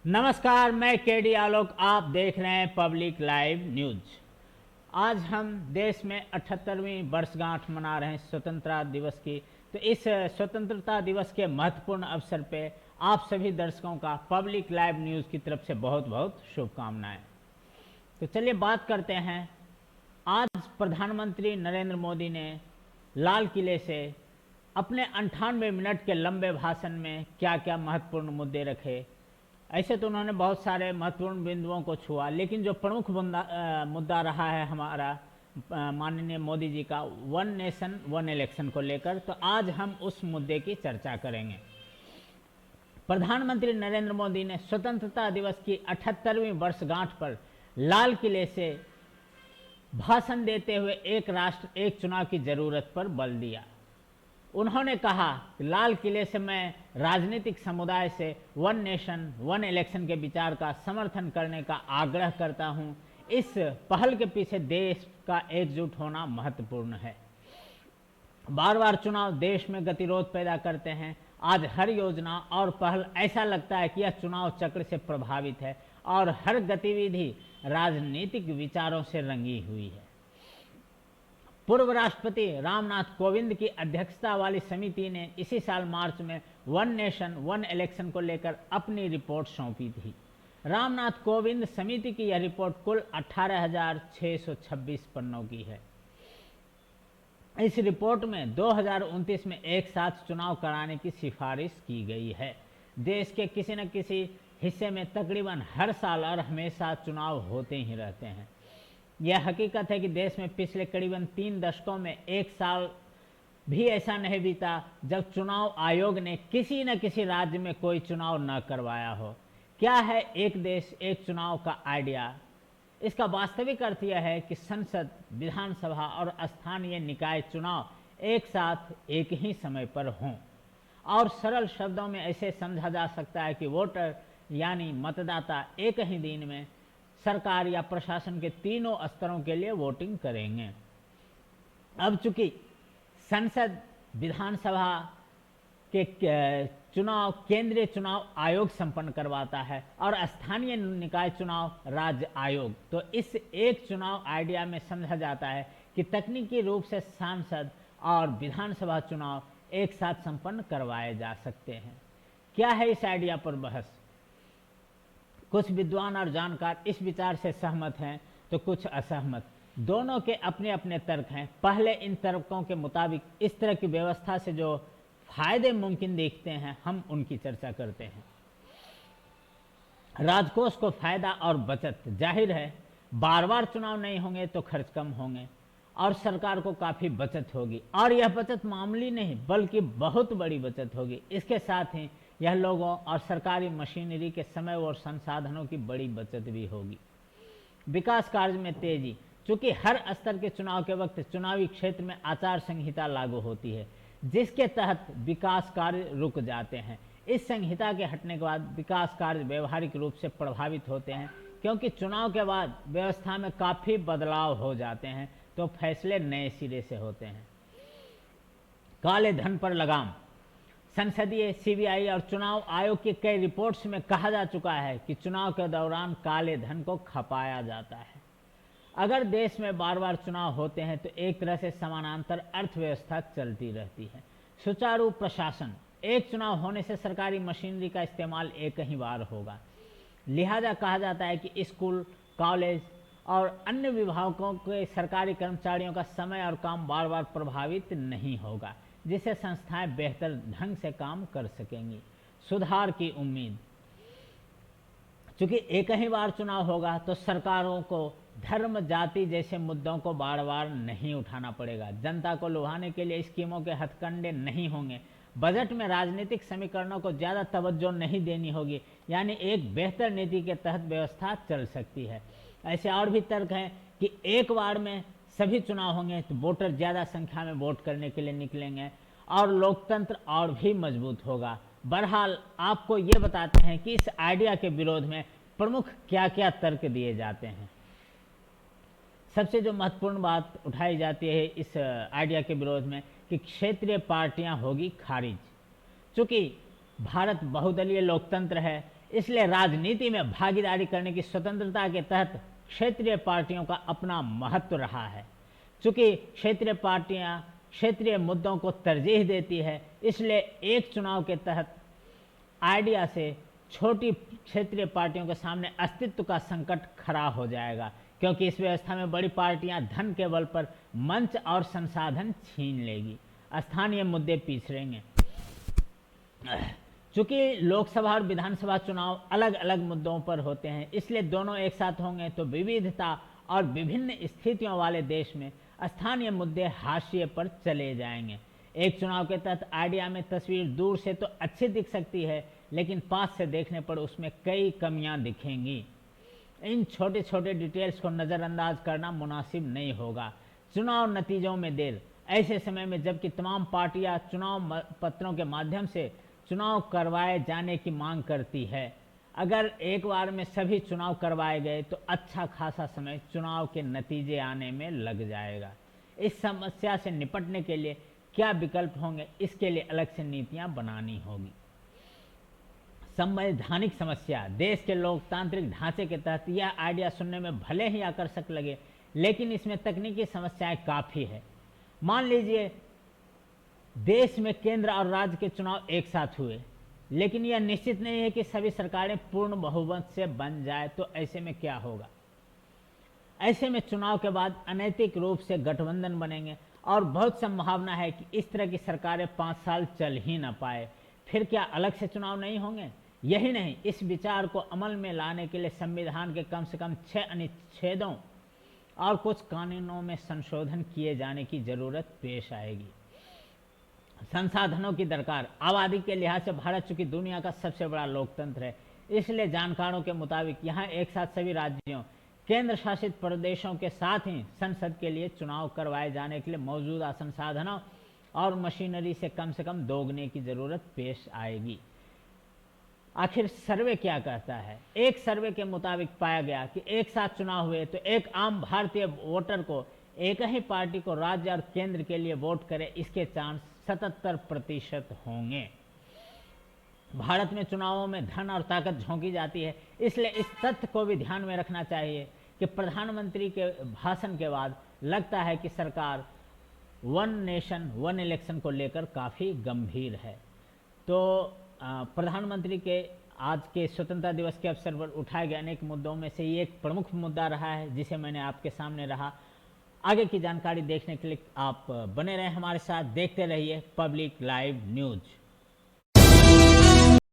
नमस्कार, मैं केडी आलोक। आप देख रहे हैं पब्लिक लाइव न्यूज। आज हम देश में 78वीं वर्षगांठ मना रहे हैं स्वतंत्रता दिवस की। तो इस स्वतंत्रता दिवस के महत्वपूर्ण अवसर पे आप सभी दर्शकों का पब्लिक लाइव न्यूज की तरफ से बहुत बहुत शुभकामनाएं। तो चलिए बात करते हैं। आज प्रधानमंत्री नरेंद्र मोदी ने लाल किले से अपने 98 मिनट के लंबे भाषण में क्या क्या महत्वपूर्ण मुद्दे रखे। ऐसे तो उन्होंने बहुत सारे महत्वपूर्ण बिंदुओं को छुआ, लेकिन जो प्रमुख मुद्दा रहा है हमारा माननीय मोदी जी का वन नेशन वन इलेक्शन को लेकर, तो आज हम उस मुद्दे की चर्चा करेंगे। प्रधानमंत्री नरेंद्र मोदी ने स्वतंत्रता दिवस की 78वीं वर्षगांठ पर लाल किले से भाषण देते हुए एक राष्ट्र एक चुनाव की जरूरत पर बल दिया। उन्होंने कहा कि लाल किले से मैं राजनीतिक समुदाय से वन नेशन वन इलेक्शन के विचार का समर्थन करने का आग्रह करता हूं। इस पहल के पीछे देश का एकजुट होना महत्वपूर्ण है। बार बार चुनाव देश में गतिरोध पैदा करते हैं। आज हर योजना और पहल ऐसा लगता है कि यह चुनाव चक्र से प्रभावित है और हर गतिविधि राजनीतिक विचारों से रंगी हुई है। पूर्व राष्ट्रपति रामनाथ कोविंद की अध्यक्षता वाली समिति ने इसी साल मार्च में वन नेशन वन इलेक्शन को लेकर अपनी रिपोर्ट सौंपी थी। रामनाथ कोविंद समिति की यह रिपोर्ट कुल 18,626 पन्नों की है। इस रिपोर्ट में 2029 में एक साथ चुनाव कराने की सिफारिश की गई है। देश के किसी न किसी हिस्से में तकरीबन हर साल और हमेशा चुनाव होते ही रहते हैं। यह हकीकत है कि देश में पिछले करीबन 3 दशकों में एक साल भी ऐसा नहीं बीता जब चुनाव आयोग ने किसी न किसी राज्य में कोई चुनाव न करवाया हो। क्या है एक देश एक चुनाव का आइडिया? इसका वास्तविक अर्थ यह है कि संसद, विधानसभा और स्थानीय निकाय चुनाव एक साथ एक ही समय पर हों। और सरल शब्दों में ऐसे समझा जा सकता है कि वोटर यानी मतदाता एक ही दिन में सरकार या प्रशासन के तीनों स्तरों के लिए वोटिंग करेंगे। अब चूंकि संसद, विधानसभा के चुनाव केंद्रीय चुनाव आयोग संपन्न करवाता है और स्थानीय निकाय चुनाव राज्य आयोग, तो इस एक चुनाव आइडिया में समझा जाता है कि तकनीकी रूप से सांसद और विधानसभा चुनाव एक साथ संपन्न करवाए जा सकते हैं। क्या है इस आइडिया पर बहस? कुछ विद्वान और जानकार इस विचार से सहमत हैं तो कुछ असहमत। दोनों के अपने अपने तर्क हैं। पहले इन तर्कों के मुताबिक इस तरह की व्यवस्था से जो फायदे मुमकिन दिखते हैं, हम उनकी चर्चा करते हैं। राजकोष को फायदा और बचत। जाहिर है बार बार चुनाव नहीं होंगे तो खर्च कम होंगे और सरकार को काफ़ी बचत होगी, और यह बचत मामूली नहीं बल्कि बहुत बड़ी बचत होगी। इसके साथ ही यह लोगों और सरकारी मशीनरी के समय और संसाधनों की बड़ी बचत भी होगी। विकास कार्य में तेजी। चूंकि हर स्तर के चुनाव के वक्त चुनावी क्षेत्र में आचार संहिता लागू होती है, जिसके तहत विकास कार्य रुक जाते हैं। इस संहिता के हटने के बाद विकास कार्य व्यवहारिक रूप से प्रभावित होते हैं, क्योंकि चुनाव के बाद व्यवस्था में काफ़ी बदलाव हो जाते हैं, तो फैसले नए सिरे से होते हैं। काले धन पर लगाम। संसदीय, सीबीआई और चुनाव आयोग की कई रिपोर्ट्स में कहा जा चुका है कि चुनाव के दौरान काले धन को खपाया जाता है। अगर देश में बार बार चुनाव होते हैं तो एक तरह से समानांतर अर्थव्यवस्था चलती रहती है। सुचारू प्रशासन। एक चुनाव होने से सरकारी मशीनरी का इस्तेमाल एक ही बार होगा, लिहाजा कहा जाता है कि स्कूल, कॉलेज और अन्य विभागों के सरकारी कर्मचारियों का समय और काम बार बार प्रभावित नहीं होगा, जिससे संस्थाएं बेहतर ढंग से काम कर सकेंगी। सुधार की उम्मीद। चूंकि एक ही बार चुनाव होगा तो सरकारों को धर्म, जाति जैसे मुद्दों को बार बार नहीं उठाना पड़ेगा। जनता को लुभाने के लिए स्कीमों के हथकंडे नहीं होंगे। बजट में राजनीतिक समीकरणों को ज़्यादा तवज्जो नहीं देनी होगी, यानी एक बेहतर नीति के तहत व्यवस्था चल सकती है। ऐसे और भी तर्क हैं कि एक बार में सभी चुनाव होंगे तो वोटर ज़्यादा संख्या में वोट करने के लिए निकलेंगे और लोकतंत्र और भी मजबूत होगा। बहरहाल आपको ये बताते हैं कि इस आइडिया के विरोध में प्रमुख क्या क्या तर्क दिए जाते हैं। सबसे जो महत्वपूर्ण बात उठाई जाती है इस आइडिया के विरोध में कि क्षेत्रीय पार्टियां होगी खारिज। चूँकि भारत बहुदलीय लोकतंत्र है, इसलिए राजनीति में भागीदारी करने की स्वतंत्रता के तहत क्षेत्रीय पार्टियों का अपना महत्व रहा है। चूंकि क्षेत्रीय पार्टियां क्षेत्रीय मुद्दों को तरजीह देती है, इसलिए एक चुनाव के तहत आइडिया से छोटी क्षेत्रीय पार्टियों के सामने अस्तित्व का संकट खड़ा हो जाएगा, क्योंकि इस व्यवस्था में बड़ी पार्टियां धन के बल पर मंच और संसाधन छीन लेगी, स्थानीय मुद्दे पिछड़ेंगे। चूंकि लोकसभा और विधानसभा चुनाव अलग अलग मुद्दों पर होते हैं, इसलिए दोनों एक साथ होंगे तो विविधता और विभिन्न स्थितियों वाले देश में स्थानीय मुद्दे हाशिए पर चले जाएंगे। एक चुनाव के तहत आइडिया में तस्वीर दूर से तो अच्छी दिख सकती है, लेकिन पास से देखने पर उसमें कई कमियां दिखेंगी। इन छोटे छोटे डिटेल्स को नज़रअंदाज करना मुनासिब नहीं होगा। चुनाव नतीजों में देर ऐसे समय में जबकि तमाम पार्टियां चुनाव पत्रों के माध्यम से चुनाव करवाए जाने की मांग करती है, अगर एक बार में सभी चुनाव करवाए गए तो अच्छा खासा समय चुनाव के नतीजे आने में लग जाएगा। इस समस्या से निपटने के लिए क्या विकल्प होंगे, इसके लिए अलग से नीतियां बनानी होगी। संवैधानिक समस्या। देश के लोकतांत्रिक ढांचे के तहत यह आइडिया सुनने में भले ही आकर्षक लगे, लेकिन इसमें तकनीकी समस्याएं काफ़ी है। मान लीजिए देश में केंद्र और राज्य के चुनाव एक साथ हुए, लेकिन यह निश्चित नहीं है कि सभी सरकारें पूर्ण बहुमत से बन जाए, तो ऐसे में क्या होगा? ऐसे में चुनाव के बाद अनैतिक रूप से गठबंधन बनेंगे और बहुत संभावना है कि इस तरह की सरकारें 5 साल चल ही न पाए। फिर क्या अलग से चुनाव नहीं होंगे? यही नहीं, इस विचार को अमल में लाने के लिए संविधान के कम से कम 6 अनुच्छेदों और कुछ कानूनों में संशोधन किए जाने की जरूरत पेश आएगी। संसाधनों की दरकार। आबादी के लिहाज से भारत चूंकि दुनिया का सबसे बड़ा लोकतंत्र है, इसलिए जानकारों के मुताबिक यहाँ एक साथ सभी राज्यों, केंद्र शासित प्रदेशों के साथ ही संसद के लिए चुनाव करवाए जाने के लिए मौजूदा संसाधनों और मशीनरी से कम दोगुने की जरूरत पेश आएगी। आखिर सर्वे क्या कहता है? एक सर्वे के मुताबिक पाया गया कि एक साथ चुनाव हुए तो एक आम भारतीय वोटर को एक ही पार्टी को राज्य और केंद्र के लिए वोट करे, इसके चांस 77% होंगे। भारत में चुनावों में धन और ताकत झोंकी जाती है, इसलिए इस तथ्य को भी ध्यान में रखना चाहिए कि प्रधानमंत्री के भाषण के बाद लगता है कि सरकार वन नेशन वन इलेक्शन को लेकर काफ़ी गंभीर है। तो प्रधानमंत्री के आज के स्वतंत्रता दिवस के अवसर पर उठाए गए अनेक मुद्दों में से ये एक प्रमुख मुद्दा रहा है, जिसे मैंने आपके सामने रहा। आगे की जानकारी देखने के लिए आप बने रहें हमारे साथ, देखते रहिए पब्लिक लाइव न्यूज़।